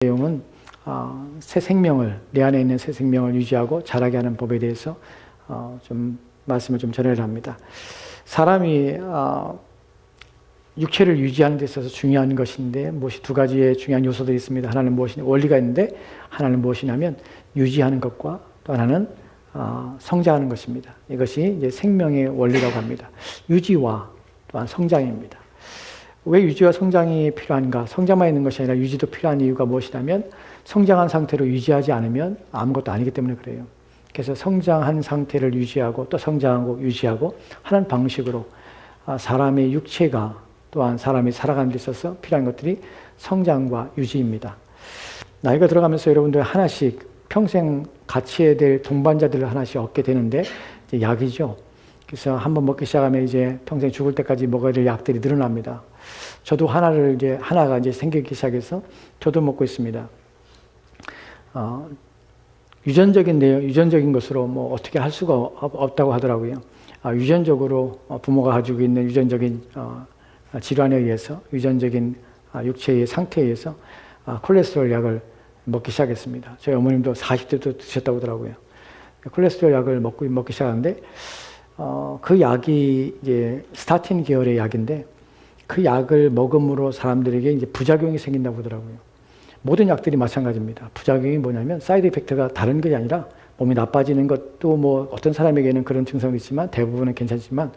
내용은 새 생명을, 내 안에 있는 새 생명을 유지하고 자라게 하는 법에 대해서 좀 말씀을 좀 전해를 합니다. 사람이 육체를 유지하는 데 있어서 중요한 것인데 무엇이 두 가지의 중요한 요소들이 있습니다. 하나는 무엇이냐, 원리가 있는데 하나는 무엇이냐면 유지하는 것과 또 하나는 성장하는 것입니다. 이것이 이제 생명의 원리라고 합니다. 유지와 또한 성장입니다. 왜 유지와 성장이 필요한가? 성장만 있는 것이 아니라 유지도 필요한 이유가 무엇이냐면 성장한 상태로 유지하지 않으면 아무것도 아니기 때문에 그래요. 그래서 성장한 상태를 유지하고 또 성장하고 유지하고 하는 방식으로 사람의 육체가 또한 사람이 살아가는 데 있어서 필요한 것들이 성장과 유지입니다. 나이가 들어가면서 여러분들 하나씩 평생 같이 해야 될 동반자들을 하나씩 얻게 되는데 이제 약이죠. 그래서 한번 먹기 시작하면 이제 평생 죽을 때까지 먹어야 될 약들이 늘어납니다. 저도 하나가 이제 생기기 시작해서 저도 먹고 있습니다. 유전적인 것으로 뭐 어떻게 할 수가 없다고 하더라고요. 유전적으로 부모가 가지고 있는 유전적인 질환에 의해서, 유전적인 육체의 상태에 의해서 콜레스테롤 약을 먹기 시작했습니다. 저희 어머님도 40대도 드셨다고 하더라고요. 콜레스테롤 약을 먹기 시작하는데 그 약이 이제 스타틴 계열의 약인데 그 약을 먹음으로 사람들에게 이제 부작용이 생긴다고 하더라고요. 모든 약들이 마찬가지입니다. 부작용이 뭐냐면 사이드 이펙트가 다른 게 아니라 몸이 나빠지는 것도 뭐 어떤 사람에게는 그런 증상이 있지만 대부분은 괜찮지만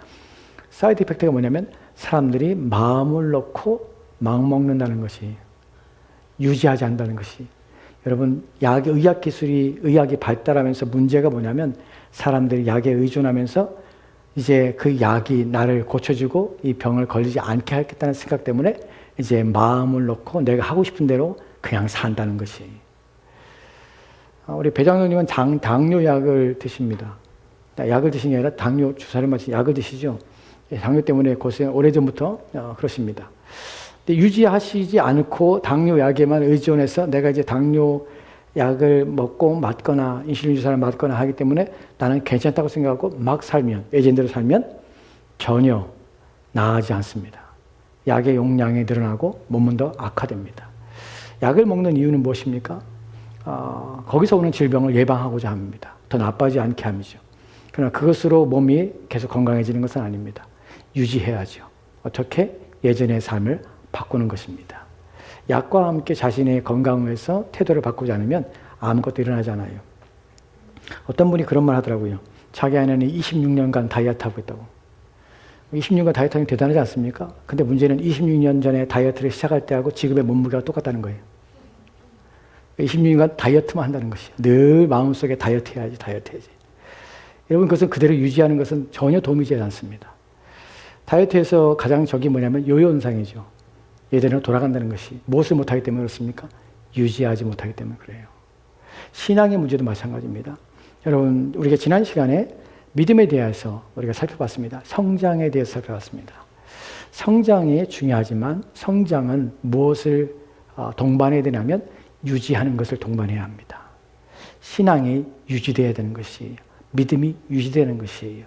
사이드 이펙트가 뭐냐면 사람들이 마음을 놓고 막 먹는다는 것이, 유지하지 않는다는 것이. 여러분, 의학이 발달하면서 문제가 뭐냐면 사람들이 약에 의존하면서 이제 그 약이 나를 고쳐주고 이 병을 걸리지 않게 하겠다는 생각 때문에 이제 마음을 놓고 내가 하고 싶은 대로 그냥 산다는 것이. 우리 배장로님은 당뇨약을 드십니다. 약을 드시는 게 아니라 당뇨 주사를 맞힌 약을 드시죠. 당뇨 때문에 오래전부터 그러십니다. 근데 유지하시지 않고 당뇨약에만 의존해서 내가 이제 당뇨약을 먹고 맞거나 인슐린 주사를 맞거나 하기 때문에 나는 괜찮다고 생각하고 막 살면, 예전대로 살면 전혀 나아지지 않습니다. 약의 용량이 늘어나고 몸은 더 악화됩니다. 약을 먹는 이유는 무엇입니까? 거기서 오는 질병을 예방하고자 합니다. 더 나빠지지 않게 함이죠. 그러나 그것으로 몸이 계속 건강해지는 것은 아닙니다. 유지해야죠. 어떻게? 예전의 삶을 바꾸는 것입니다. 약과 함께 자신의 건강을 위해서 태도를 바꾸지 않으면 아무것도 일어나지 않아요. 어떤 분이 그런 말 하더라고요. 자기 아내는 26년간 다이어트하고 있다고. 26년 다이어트하면 대단하지 않습니까? 근데 문제는 26년 전에 다이어트를 시작할 때하고 지금의 몸무게가 똑같다는 거예요. 26년간 다이어트만 한다는 것이. 늘 마음속에 다이어트 해야지. 여러분, 그것은 그대로 유지하는 것은 전혀 도움이 되지 않습니다. 다이어트에서 가장 적이 뭐냐면 요요 현상이죠. 예전으로 돌아간다는 것이. 무엇을 못하기 때문에 그렇습니까? 유지하지 못하기 때문에 그래요. 신앙의 문제도 마찬가지입니다. 여러분, 우리가 지난 시간에 믿음에 대해서 우리가 살펴봤습니다. 성장에 대해서 살펴봤습니다. 성장이 중요하지만 성장은 무엇을 동반해야 되냐면 유지하는 것을 동반해야 합니다. 신앙이 유지되어야 되는 것이에요. 믿음이 유지되는 것이에요.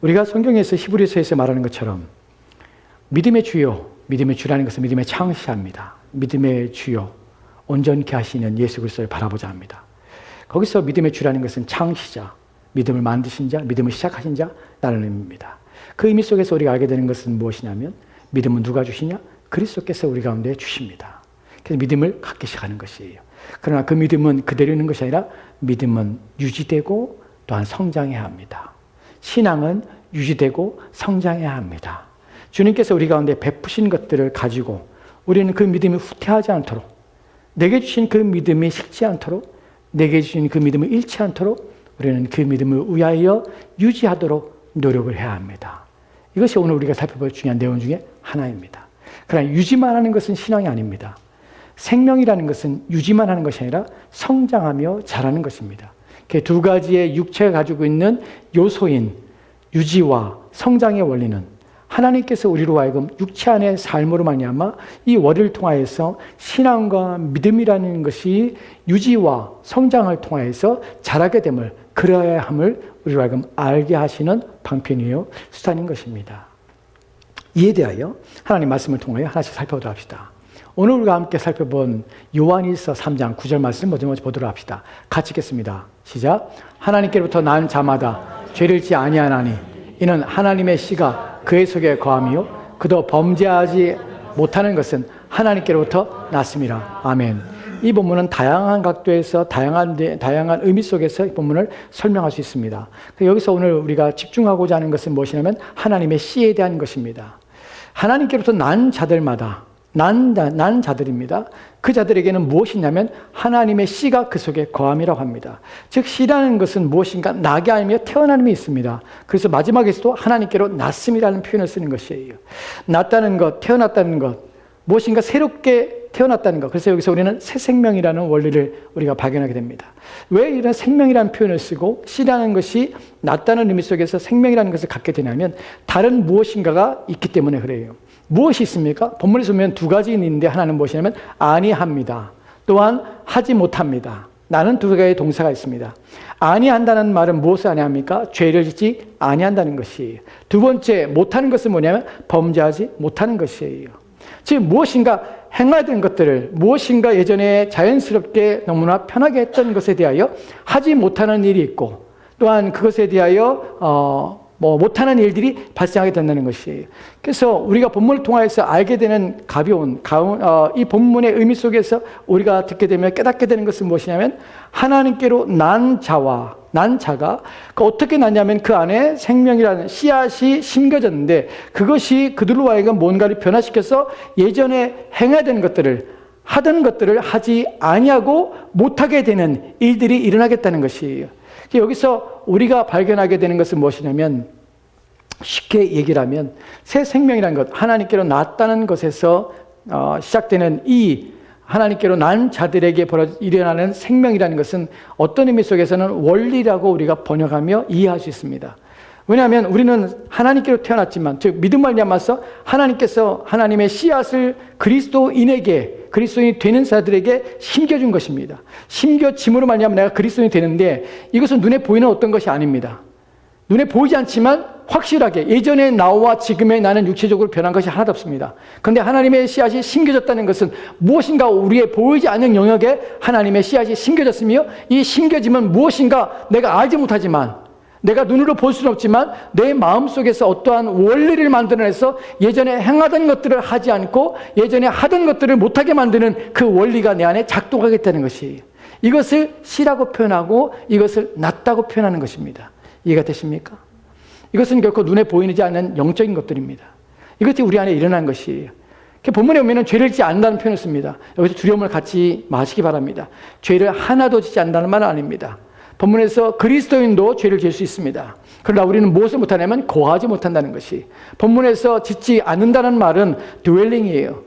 우리가 성경에서 히브리서에서 말하는 것처럼 믿음의 주라는 것은 믿음의 창시자입니다. 믿음의 주요, 온전케 하시는 예수 그리스도를 바라보자 합니다. 거기서 믿음의 주라는 것은 창시자, 믿음을 만드신 자, 믿음을 시작하신 자라는 의미입니다. 그 의미 속에서 우리가 알게 되는 것은 무엇이냐면 믿음은 누가 주시냐? 그리스도께서 우리 가운데 주십니다. 그래서 믿음을 갖기 시작하는 것이에요. 그러나 그 믿음은 그대로 있는 것이 아니라 믿음은 유지되고 또한 성장해야 합니다. 신앙은 유지되고 성장해야 합니다. 주님께서 우리 가운데 베푸신 것들을 가지고 우리는 그 믿음이 후퇴하지 않도록, 내게 주신 그 믿음이 식지 않도록, 내게 주신 그 믿음을 잃지 않도록 우리는 그 믿음을 위하여 유지하도록 노력을 해야 합니다. 이것이 오늘 우리가 살펴볼 중요한 내용 중에 하나입니다. 그러나 유지만 하는 것은 신앙이 아닙니다. 생명이라는 것은 유지만 하는 것이 아니라 성장하며 자라는 것입니다. 그 두 가지의 육체가 가지고 있는 요소인 유지와 성장의 원리는 하나님께서 우리로 하여금 육체 안의 삶으로 말미암아 이 원리를 통하여서 신앙과 믿음이라는 것이 유지와 성장을 통하여서 자라게 됨을, 그러해야 함을 우리로 하여금 알게 하시는 방편이요 수단인 것입니다. 이에 대하여 하나님 말씀을 통하여 하나씩 살펴보도록 합시다. 오늘 우리가 함께 살펴본 요한일서 3장 9절 말씀 먼저 보도록 합시다. 같이 읽겠습니다. 시작. 하나님께로부터 난 자마다 죄를 짓지 아니하나니 이는 하나님의 씨가 그의 속에 거함이요 그도 범죄하지 못하는 것은 하나님께로부터 났습니다. 아멘. 이 본문은 다양한 각도에서 다양한 의미 속에서 이 본문을 설명할 수 있습니다. 여기서 오늘 우리가 집중하고자 하는 것은 무엇이냐면 하나님의 씨에 대한 것입니다. 하나님께로부터 난 자들마다 난 자들입니다. 그 자들에게는 무엇이냐면 하나님의 씨가 그 속에 거함이라고 합니다. 즉 씨라는 것은 무엇인가 나게 하며 태어남이 있습니다. 그래서 마지막에서도 하나님께로 났음이라는 표현을 쓰는 것이에요. 났다는 것, 태어났다는 것, 무엇인가 새롭게 태어났다는 것. 그래서 여기서 우리는 새 생명이라는 원리를 우리가 발견하게 됩니다. 왜 이런 생명이라는 표현을 쓰고 씨라는 것이 났다는 의미 속에서 생명이라는 것을 갖게 되냐면 다른 무엇인가가 있기 때문에 그래요. 무엇이 있습니까? 본문에서 보면 두 가지 있는데 하나는 무엇이냐면 아니합니다. 또한 하지 못합니다. 나는 두 개의 동사가 있습니다. 아니한다는 말은 무엇을 아니합니까? 죄를 짓지 아니한다는 것이에요. 두 번째 못하는 것은 뭐냐면 범죄하지 못하는 것이에요. 즉 무엇인가 행하던 것들을 무엇인가 예전에 자연스럽게 너무나 편하게 했던 것에 대하여 하지 못하는 일이 있고 또한 그것에 대하여 못하는 일들이 발생하게 된다는 것이에요. 그래서 우리가 본문을 통해서 알게 되는 이 본문의 의미 속에서 우리가 듣게 되면 깨닫게 되는 것은 무엇이냐면 하나님께로 난 자가 어떻게 났냐면 그 안에 생명이라는 씨앗이 심겨졌는데 그것이 그들로 하여금 뭔가를 변화시켜서 예전에 행해야 되는 것들을 하던 것들을 하지 아니하고 못하게 되는 일들이 일어나겠다는 것이에요. 여기서 우리가 발견하게 되는 것은 무엇이냐면 쉽게 얘기를 하면 새 생명이라는 것, 하나님께로 났다는 것에서 시작되는 이 하나님께로 난 자들에게 일어나는 생명이라는 것은 어떤 의미 속에서는 원리라고 우리가 번역하며 이해할 수 있습니다. 왜냐하면 우리는 하나님께로 태어났지만 즉 믿음 말미암아서 하나님께서 하나님의 씨앗을 그리스도인이 되는 자들에게 심겨준 것입니다. 심겨짐으로 말미암아 내가 그리스도인이 되는데 이것은 눈에 보이는 어떤 것이 아닙니다. 눈에 보이지 않지만 확실하게 예전의 나와 지금의 나는 육체적으로 변한 것이 하나도 없습니다. 그런데 하나님의 씨앗이 심겨졌다는 것은 무엇인가 우리의 보이지 않는 영역에 하나님의 씨앗이 심겨졌으며 이 심겨짐은 무엇인가 내가 알지 못하지만 내가 눈으로 볼 수는 없지만 내 마음속에서 어떠한 원리를 만들어내서 예전에 행하던 것들을 하지 않고 예전에 하던 것들을 못하게 만드는 그 원리가 내 안에 작동하겠다는 것이에요. 이것을 씨라고 표현하고 이것을 낫다고 표현하는 것입니다. 이해가 되십니까? 이것은 결코 눈에 보이지 않는 영적인 것들입니다. 이것이 우리 안에 일어난 것이에요. 본문에 보면 죄를 짓지 않는다는 표현을 씁니다. 여기서 두려움을 갖지 마시기 바랍니다. 죄를 하나도 짓지 않는다는 말은 아닙니다. 본문에서 그리스도인도 죄를 지을 수 있습니다. 그러나 우리는 무엇을 못하냐면 거하지 못한다는 것이. 본문에서 짓지 않는다는 말은 dwelling이에요.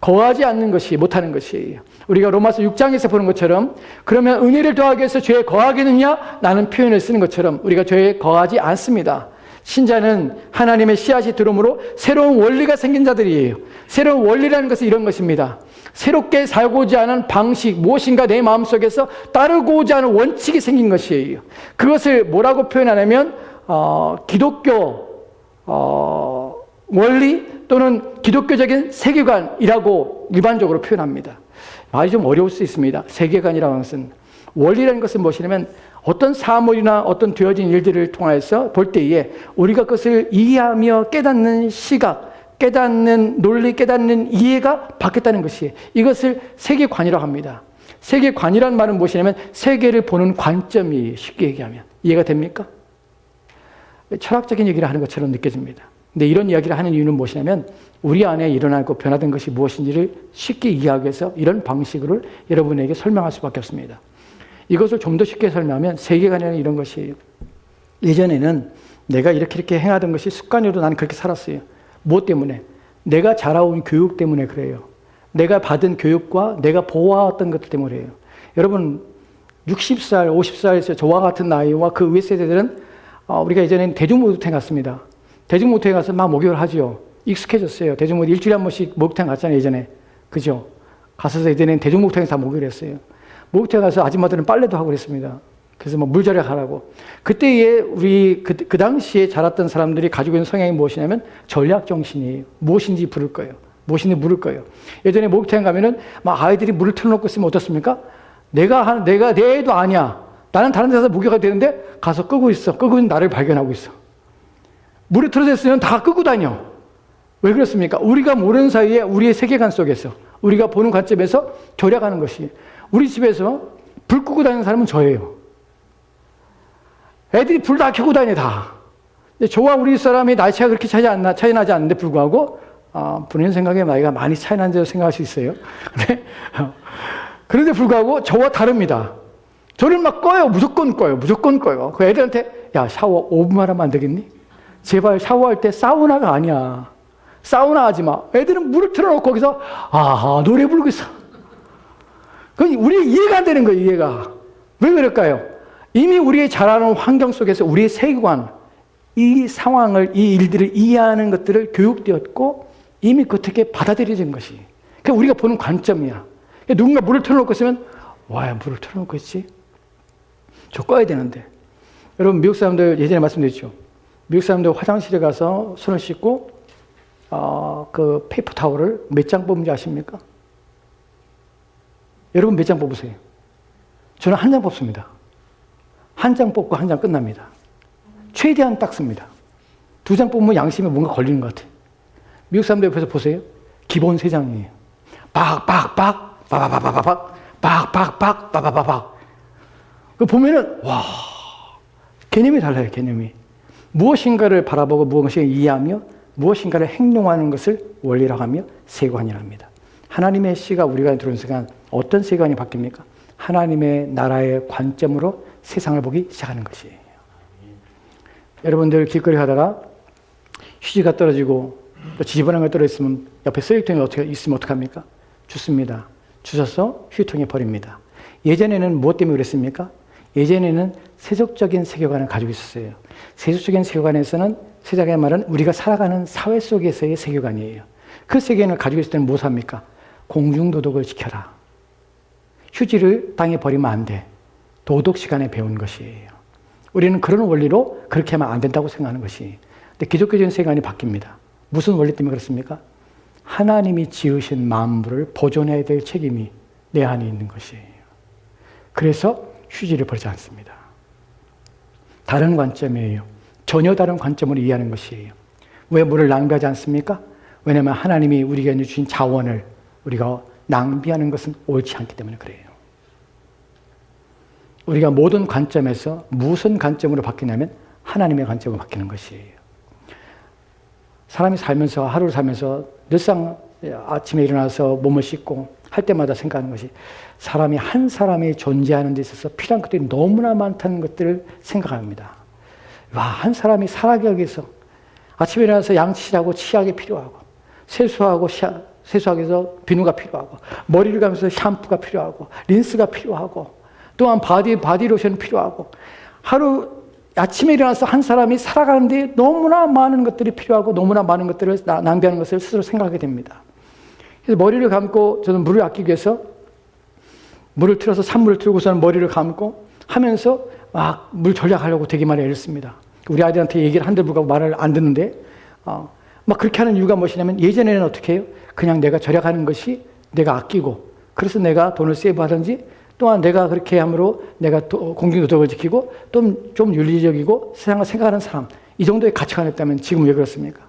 거하지 않는 것이 못하는 것이에요. 우리가 로마서 6장에서 보는 것처럼 그러면 은혜를 더하기 위해서 죄에 거하겠느냐? 라는 표현을 쓰는 것처럼 우리가 죄에 거하지 않습니다. 신자는 하나님의 씨앗이 들어오므로 새로운 원리가 생긴 자들이에요. 새로운 원리라는 것은 이런 것입니다. 새롭게 살고자 하는 방식, 무엇인가 내 마음속에서 따르고자 하는 원칙이 생긴 것이에요. 그것을 뭐라고 표현하냐면 기독교 원리 또는 기독교적인 세계관이라고 일반적으로 표현합니다. 말이 좀 어려울 수 있습니다. 세계관이라는 것은 원리라는 것은 무엇이냐면 어떤 사물이나 어떤 되어진 일들을 통해서 볼 때에 우리가 그것을 이해하며 깨닫는 시각, 깨닫는 논리, 깨닫는 이해가 바뀌었다는 것이에요. 이것을 세계관이라고 합니다. 세계관이라는 말은 무엇이냐면 세계를 보는 관점이에요. 쉽게 얘기하면. 이해가 됩니까? 철학적인 얘기를 하는 것처럼 느껴집니다. 근데 이런 이야기를 하는 이유는 무엇이냐면 우리 안에 일어나고 변화된 것이 무엇인지를 쉽게 이해하기 위해서 이런 방식으로 여러분에게 설명할 수밖에 없습니다. 이것을 좀 더 쉽게 설명하면 세계관이라는 이런 것이에요. 예전에는 내가 이렇게 행하던 것이 습관으로 나는 그렇게 살았어요. 무엇 때문에? 내가 자라온 교육 때문에 그래요. 내가 받은 교육과 내가 보아왔던 것들 때문에 그래요. 여러분 60살, 50살에서 저와 같은 나이와 그 위에 세대들은 우리가 예전에는 대중목욕탕 갔습니다. 대중목욕탕에 가서 막 목욕을 하죠. 익숙해졌어요. 대중목욕 일주일에 한 번씩 목욕탕 갔잖아요. 예전에. 그죠? 가서 예전에는 대중목욕탕에서 다 목욕을 했어요. 목욕탕에 가서 아줌마들은 빨래도 하고 그랬습니다. 그래서 물절약하라고. 그때에 우리 그 당시에 자랐던 사람들이 가지고 있는 성향이 무엇이냐면 전략정신이에요. 무엇인지 부를 거예요. 무엇인지 물을 거예요. 예전에 목욕탕 가면은 막 아이들이 물을 틀어놓고 있으면 어떻습니까? 내 애도 아니야. 나는 다른 데서 목욕가 되는데 가서 끄고 있어. 끄고 있는 나를 발견하고 있어. 물에 틀어져 있으면 다 끄고 다녀. 왜 그렇습니까? 우리가 모르는 사이에 우리의 세계관 속에서 우리가 보는 관점에서 절약하는 것이, 우리 집에서 불 끄고 다니는 사람은 저예요. 애들이 불 다 켜고 다녀 다. 근데 저와 우리 사람이 나이 차이가 그렇게 차이 나지 않는데 불구하고 본인 생각에 나이가 많이 차이 난다고 생각할 수 있어요. 그런데 불구하고 저와 다릅니다. 저를 막 꺼요. 무조건 꺼요. 무조건 꺼요. 그 애들한테 야 샤워 5분만 하면 안 되겠니? 제발 샤워할 때 사우나가 아니야. 사우나 하지 마. 애들은 물을 틀어놓고 거기서 노래 부르고 있어. 그건 우리 이해가 안 되는 거예요. 이해가. 왜 그럴까요? 이미 우리의 자라는 환경 속에서 우리의 세계관, 이 상황을, 이 일들을 이해하는 것들을 교육되었고 이미 어떻게 받아들여진 것이. 그게 우리가 보는 관점이야. 누군가 물을 틀어놓고 있으면 와, 물을 틀어놓고 있지? 저 꺼야 되는데. 여러분 미국 사람들 예전에 말씀드렸죠. 미국 사람들 화장실에 가서 손을 씻고 그 페이퍼 타월을 몇 장 뽑는지 아십니까? 여러분 몇 장 뽑으세요? 저는 한 장 뽑습니다. 한 장 뽑고 한 장 끝납니다. 최대한 닦습니다. 2장 뽑으면 양심에 뭔가 걸리는 것 같아요. 미국 사람들 옆에서 보세요. 기본 3장이에요. 빡빡빡 빠바바바박 빡빡빡 빠바바박. 그 보면은 와, 개념이 달라요. 개념이. 무엇인가를 바라보고 무엇인가를 이해하며 무엇인가를 행동하는 것을 원리라고 하며 세관이라 합니다. 하나님의 씨가 우리가 들어온 순간 어떤 세관이 바뀝니까? 하나님의 나라의 관점으로 세상을 보기 시작하는 것이에요. 여러분들 길거리 가다가 휴지가 떨어지고 또 지저분한 거 떨어졌으면 옆에 쓰레기통이 어떻게 있으면 어떡합니까? 줍습니다. 주셔서 휴지통에 버립니다. 예전에는 무엇 때문에 그랬습니까? 예전에는 세속적인 세계관을 가지고 있었어요. 세속적인 세계관에서는, 세상의 말은 우리가 살아가는 사회 속에서의 세계관이에요. 그 세계관을 가지고 있을 때는 무엇 합니까? 공중도덕을 지켜라. 휴지를 땅에 버리면 안 돼. 도덕 시간에 배운 것이에요. 우리는 그런 원리로 그렇게 하면 안 된다고 생각하는 것이에요. 근데 기독교적인 세계관이 바뀝니다. 무슨 원리 때문에 그렇습니까? 하나님이 지으신 만물을 보존해야 될 책임이 내 안에 있는 것이에요. 그래서 휴지를 버리지 않습니다. 다른 관점이에요. 전혀 다른 관점으로 이해하는 것이에요. 왜 물을 낭비하지 않습니까? 왜냐하면 하나님이 우리에게 주신 자원을 우리가 낭비하는 것은 옳지 않기 때문에 그래요. 우리가 모든 관점에서 무슨 관점으로 바뀌냐면 하나님의 관점으로 바뀌는 것이에요. 사람이 살면서, 하루를 살면서 늘상 아침에 일어나서 몸을 씻고 할 때마다 생각하는 것이, 사람이 한 사람이 존재하는 데 있어서 필요한 것들이 너무나 많다는 것들을 생각합니다. 와, 한 사람이 살아가기 위해서 아침에 일어나서 양치하고 치약이 필요하고, 세수하기 위해서 비누가 필요하고, 머리를 감면서 샴푸가 필요하고, 린스가 필요하고, 또한 바디로션이 필요하고, 하루 아침에 일어나서 한 사람이 살아가는데 너무나 많은 것들이 필요하고 너무나 많은 것들을 낭비하는 것을 스스로 생각하게 됩니다. 그래서 머리를 감고, 저는 물을 아끼기 위해서 물을 틀어서 찬물을 틀고서는 머리를 감고 하면서 막 물 절약하려고 되게 많이 애를 씁니다. 우리 아이들한테 얘기를 한들 불구하고 말을 안 듣는데 막 그렇게 하는 이유가 무엇이냐면, 예전에는 어떻게 해요? 그냥 내가 절약하는 것이 내가 아끼고, 그래서 내가 돈을 세이브하든지, 또한 내가 그렇게 함으로 내가 공중도덕을 지키고 좀 윤리적이고 세상을 생각하는 사람, 이 정도의 가치관이 있다면 지금 왜 그렇습니까?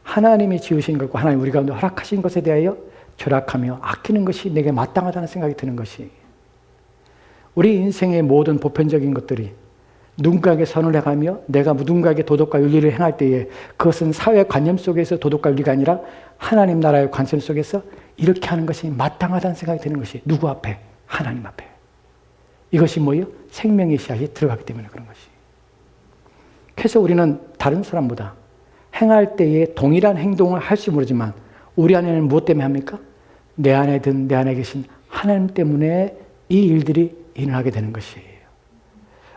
하나님이 지으신 것과 하나님 우리 가운데 허락하신 것에 대하여 절약하며 아끼는 것이 내게 마땅하다는 생각이 드는 것이, 우리 인생의 모든 보편적인 것들이 누군가에게 선을 행하며 내가 누군가에게 도덕과 윤리를 행할 때에 그것은 사회 관념 속에서 도덕과 윤리가 아니라 하나님 나라의 관점 속에서 이렇게 하는 것이 마땅하다는 생각이 드는 것이, 누구 앞에? 하나님 앞에. 이것이 뭐예요? 생명의 씨앗이 들어가기 때문에 그런 것이. 그래서 우리는 다른 사람보다 행할 때에 동일한 행동을 할지 모르지만 우리 안에는 무엇 때문에 합니까? 내 안에 계신 하나님 때문에 이 일들이 일어나게 되는 것이에요.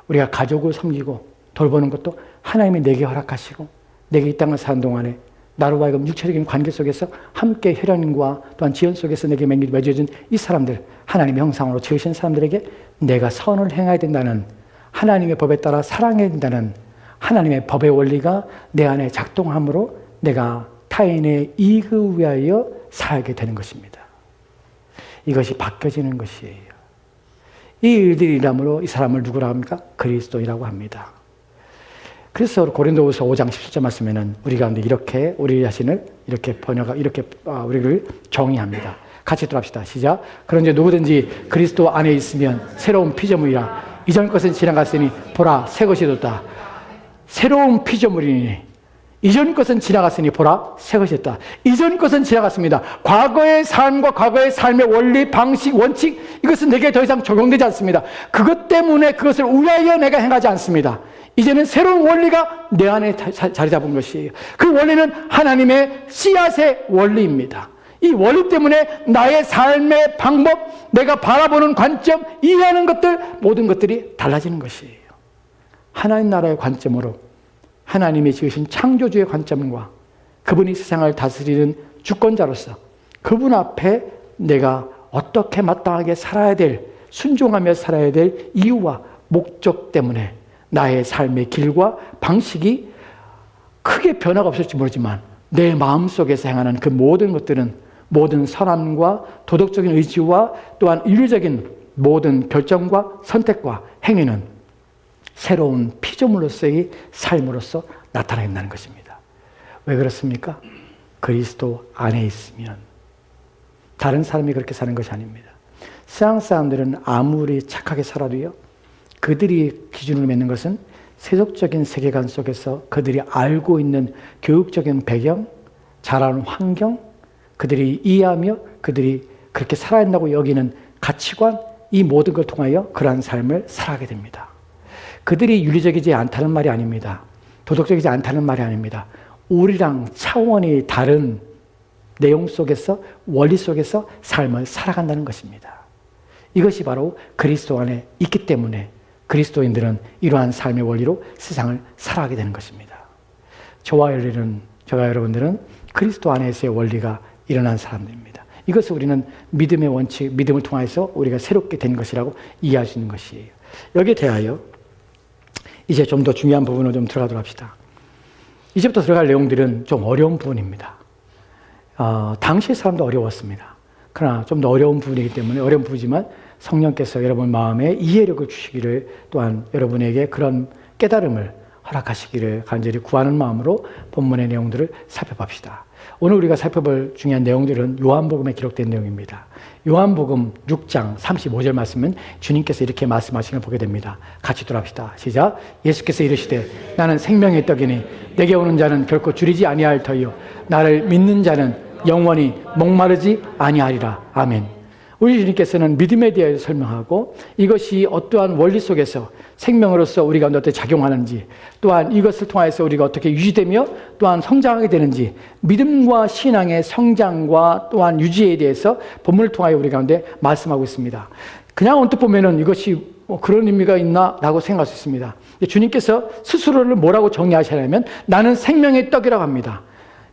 우리가 가족을 섬기고 돌보는 것도 하나님이 내게 허락하시고, 내게 이 땅을 사는 동안에 나로 하여금 육체적인 관계 속에서 함께 혈연과 또한 지연 속에서 내게 맺어진 이 사람들, 하나님의 형상으로 지으신 사람들에게 내가 선을 행해야 된다는, 하나님의 법에 따라 사랑해야 된다는 하나님의 법의 원리가 내 안에 작동함으로 내가 타인의 이익을 위하여 살게 되는 것입니다. 이것이 바뀌어지는 것이에요. 이 일들이 일함으로 이 사람을 누구라고 합니까? 그리스도인이라고 합니다. 그래서 고린도후서 5장 17절 말씀에는 우리 가운데 이렇게 우리 자신을 이렇게 우리를 정의합니다. 같이 들어갑시다. 시작. 그런데 누구든지 그리스도 안에 있으면 새로운 피조물이라. 이전 것은 지나갔으니 보라 새 것이 됐다. 새로운 피조물이니 이전 것은 지나갔으니 보라 새 것이 됐다. 이전 것은 지나갔습니다. 과거의 삶과 과거의 삶의 원리, 방식, 원칙 이것은 내게 더 이상 적용되지 않습니다. 그것 때문에 그것을 위하여 내가 행하지 않습니다. 이제는 새로운 원리가 내 안에 자리 잡은 것이에요. 그 원리는 하나님의 씨앗의 원리입니다. 이 원리 때문에 나의 삶의 방법, 내가 바라보는 관점, 이해하는 것들, 모든 것들이 달라지는 것이에요. 하나님 나라의 관점으로 하나님이 지으신 창조주의 관점과 그분이 세상을 다스리는 주권자로서 그분 앞에 내가 어떻게 마땅하게 살아야 될, 순종하며 살아야 될 이유와 목적 때문에 나의 삶의 길과 방식이 크게 변화가 없을지 모르지만 내 마음속에서 행하는 그 모든 것들은 모든 선함과 도덕적인 의지와 또한 인류적인 모든 결정과 선택과 행위는 새로운 피조물로서의 삶으로서 나타낸다는 것입니다. 왜 그렇습니까? 그리스도 안에 있으면 다른 사람이 그렇게 사는 것이 아닙니다. 세상 사람들은 아무리 착하게 살아도요, 그들이 기준으로 맺는 것은 세속적인 세계관 속에서 그들이 알고 있는 교육적인 배경, 자라는 환경, 그들이 이해하며 그들이 그렇게 살아야 한다고 여기는 가치관, 이 모든 걸 통하여 그러한 삶을 살아가게 됩니다. 그들이 윤리적이지 않다는 말이 아닙니다. 도덕적이지 않다는 말이 아닙니다. 우리랑 차원이 다른 내용 속에서, 원리 속에서 삶을 살아간다는 것입니다. 이것이 바로 그리스도 안에 있기 때문에 그리스도인들은 이러한 삶의 원리로 세상을 살아가게 되는 것입니다. 저와 여러분들은 그리스도 안에서의 원리가 일어난 사람들입니다. 이것을 우리는 믿음의 원칙, 믿음을 통해서 우리가 새롭게 된 것이라고 이해할 수 있는 것이에요. 여기에 대하여 이제 좀 더 중요한 부분으로 좀 들어가도록 합시다. 이제부터 들어갈 내용들은 좀 어려운 부분입니다. 당시 사람도 어려웠습니다. 그러나 좀 더 어려운 부분이기 때문에 어려운 부분이지만 성령께서 여러분 마음에 이해력을 주시기를 또한 여러분에게 그런 깨달음을 허락하시기를 간절히 구하는 마음으로 본문의 내용들을 살펴봅시다. 오늘 우리가 살펴볼 중요한 내용들은 요한복음에 기록된 내용입니다. 요한복음 6장 35절 말씀은 주님께서 이렇게 말씀하시는 걸 보게 됩니다. 같이 돌아봅시다. 시작. 예수께서 이르시되 나는 생명의 떡이니 내게 오는 자는 결코 줄이지 아니할 터이요 나를 믿는 자는 영원히 목마르지 아니하리라. 아멘. 우리 주님께서는 믿음에 대해 설명하고 이것이 어떠한 원리 속에서 생명으로서 우리가 어떻게 작용하는지 또한 이것을 통해서 우리가 어떻게 유지되며 또한 성장하게 되는지 믿음과 신앙의 성장과 또한 유지에 대해서 본문을 통하여 우리 가운데 말씀하고 있습니다. 그냥 언뜻 보면은 이것이 그런 의미가 있나 라고 생각할 수 있습니다. 주님께서 스스로를 뭐라고 정의하시냐면 나는 생명의 떡이라고 합니다.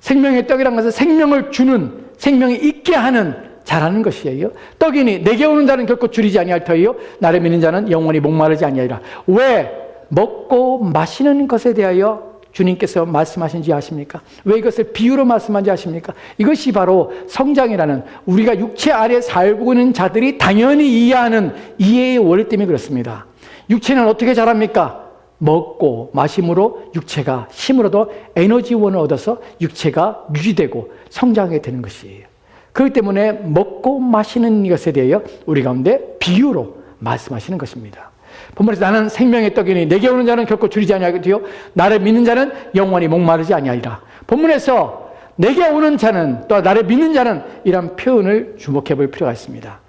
생명의 떡이라는 것은 생명을 주는, 생명이 있게 하는 자라는 것이에요. 떡이니 내게 오는 자는 결코 줄이지 아니할 터이요 나를 믿는 자는 영원히 목마르지 아니하리라. 왜 먹고 마시는 것에 대하여 주님께서 말씀하신지 아십니까? 왜 이것을 비유로 말씀한지 아십니까? 이것이 바로 성장이라는 우리가 육체 아래 살고 있는 자들이 당연히 이해하는 이해의 원리 때문에 그렇습니다. 육체는 어떻게 자랍니까? 먹고 마심으로 육체가 힘으로도 에너지원을 얻어서 육체가 유지되고 성장하게 되는 것이에요. 그렇기 때문에 먹고 마시는 것에 대하여 우리 가운데 비유로 말씀하시는 것입니다. 본문에서 나는 생명의 떡이니 내게 오는 자는 결코 줄이지 아니하겠지요 나를 믿는 자는 영원히 목마르지 아니하리라. 본문에서 내게 오는 자는 또 나를 믿는 자는 이런 표현을 주목해 볼 필요가 있습니다.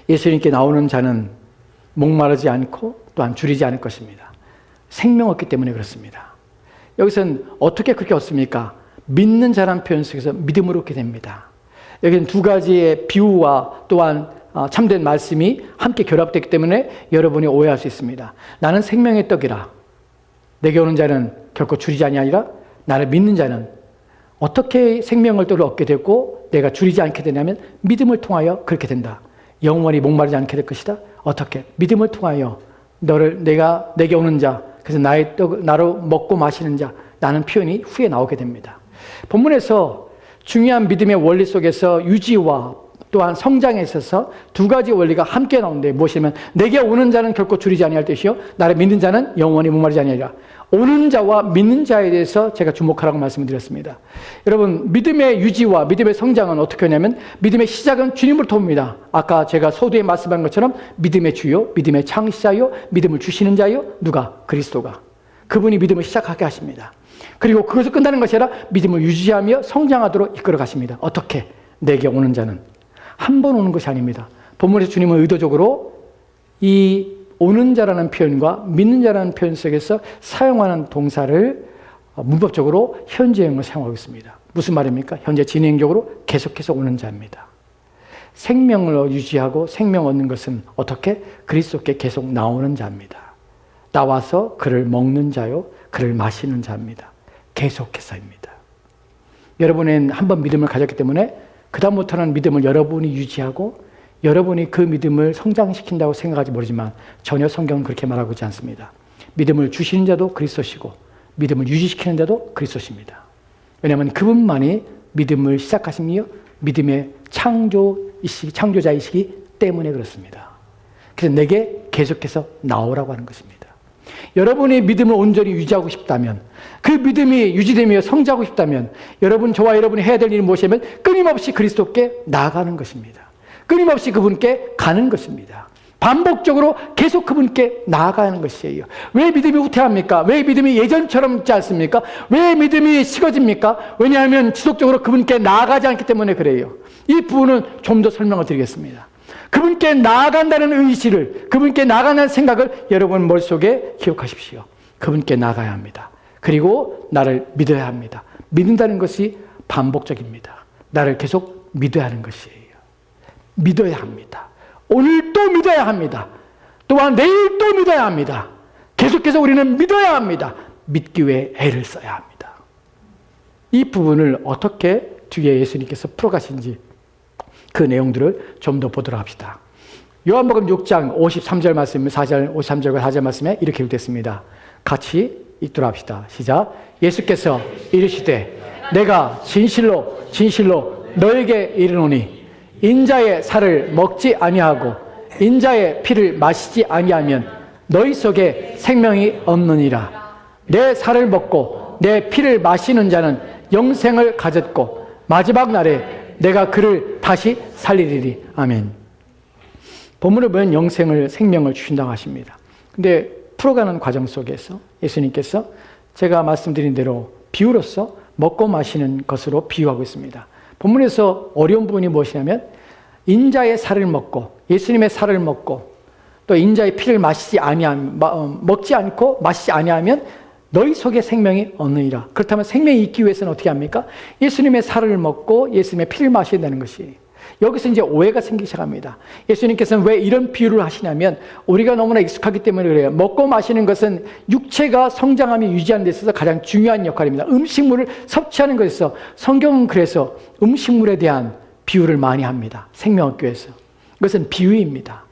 예수님께 나오는 자는 목마르지 않고 또한 줄이지 않을 것입니다. 생명 없기 때문에 그렇습니다. 여기서는 어떻게 그렇게 얻습니까? 믿는 자라는 표현 속에서 믿음으로 얻게 됩니다. 여기는 두 가지의 비유와 또한 참된 말씀이 함께 결합되기 때문에 여러분이 오해할 수 있습니다. 나는 생명의 떡이라. 내게 오는 자는 결코 줄이지 아니하리라. 나를 믿는 자는 어떻게 생명을 또 얻게 되고 내가 줄이지 않게 되냐면 믿음을 통하여 그렇게 된다. 영원히 목마르지 않게 될 것이다. 어떻게? 믿음을 통하여 내게 오는 자, 그래서 나로 먹고 마시는 자, 라는 표현이 후에 나오게 됩니다. 본문에서 중요한 믿음의 원리 속에서 유지와 또한 성장에 있어서 두 가지 원리가 함께 나오는데 무엇이냐면 내게 오는 자는 결코 줄이지 아니할 것이요 나를 믿는 자는 영원히 목마르지 아니하리라. 오는 자와 믿는 자에 대해서 제가 주목하라고 말씀을 드렸습니다. 여러분, 믿음의 유지와 믿음의 성장은 어떻게 하냐면 믿음의 시작은 주님으로부터 옵니다. 아까 제가 서두에 말씀한 것처럼 믿음의 주요, 믿음의 창시자요, 믿음을 주시는 자요, 누가? 그리스도가. 그분이 믿음을 시작하게 하십니다. 그리고 그것을 끝나는 것이 아니라 믿음을 유지하며 성장하도록 이끌어 가십니다. 어떻게? 내게 오는 자는 한 번 오는 것이 아닙니다. 본문에서 주님은 의도적으로 이 오는 자라는 표현과 믿는 자라는 표현 속에서 사용하는 동사를 문법적으로 현재형을 사용하고 있습니다. 무슨 말입니까? 현재 진행적으로 계속해서 오는 자입니다. 생명을 유지하고 생명 얻는 것은 어떻게? 그리스도께 계속 나오는 자입니다. 나와서 그를 먹는 자요, 그를 마시는 자입니다. 계속해서입니다. 여러분은 한번 믿음을 가졌기 때문에 그 다음부터는 믿음을 여러분이 유지하고 여러분이 그 믿음을 성장시킨다고 생각하지 모르지만 전혀 성경은 그렇게 말하고 있지 않습니다. 믿음을 주시는 자도 그리스도시고 믿음을 유지시키는 자도 그리스도십니다. 왜냐하면 그분만이 믿음을 시작하시며 믿음의 창조자이시기 때문에 그렇습니다. 그래서 내게 계속해서 나오라고 하는 것입니다. 여러분이 믿음을 온전히 유지하고 싶다면, 그 믿음이 유지되며 성장하고 싶다면 저와 여러분이 해야 될 일은 무엇이냐면 끊임없이 그리스도께 나아가는 것입니다. 끊임없이 그분께 가는 것입니다. 반복적으로 계속 그분께 나아가는 것이에요. 왜 믿음이 후퇴합니까? 왜 믿음이 예전처럼 있지 않습니까? 왜 믿음이 식어집니까? 왜냐하면 지속적으로 그분께 나아가지 않기 때문에 그래요. 이 부분은 좀 더 설명을 드리겠습니다. 그분께 나아간다는 의지를, 그분께 나아가는 생각을 여러분 머릿속에 기억하십시오. 그분께 나가야 합니다. 그리고 나를 믿어야 합니다. 믿는다는 것이 반복적입니다. 나를 계속 믿어야 하는 것이에요. 믿어야 합니다. 오늘 또 믿어야 합니다. 또한 내일 또 믿어야 합니다. 계속해서 우리는 믿어야 합니다. 믿기 위해 애를 써야 합니다. 이 부분을 어떻게 뒤에 예수님께서 풀어가신지 그 내용들을 좀 더 보도록 합시다. 요한복음 6장 53절 말씀, 53절과 4절 말씀에 이렇게 기록됐습니다. 같이 읽도록 합시다. 시작. 예수께서 이르시되 내가 진실로 진실로 너에게 이르노니 인자의 살을 먹지 아니하고 인자의 피를 마시지 아니하면 너희 속에 생명이 없느니라. 내 살을 먹고 내 피를 마시는 자는 영생을 가졌고 마지막 날에 내가 그를 다시 살리리리. 아멘. 본문을 보면 영생을, 생명을 주신다고 하십니다. 근데 풀어가는 과정 속에서 예수님께서 제가 말씀드린 대로 비유로서 먹고 마시는 것으로 비유하고 있습니다. 본문에서 어려운 부분이 무엇이냐면 인자의 살을 먹고 예수님의 살을 먹고 또 인자의 피를 먹지 않고 마시지 아니하면 너희 속에 생명이 없느니라. 그렇다면 생명이 있기 위해서는 어떻게 합니까? 예수님의 살을 먹고 예수님의 피를 마셔야 되는 것이. 여기서 이제 오해가 생기기 시작합니다. 예수님께서는 왜 이런 비유를 하시냐면 우리가 너무나 익숙하기 때문에 그래요. 먹고 마시는 것은 육체가 성장하며 유지하는 데 있어서 가장 중요한 역할입니다. 음식물을 섭취하는 것에 있어서 성경은 그래서 음식물에 대한 비유를 많이 합니다. 생명 얻기 위해서. 이것은 비유입니다.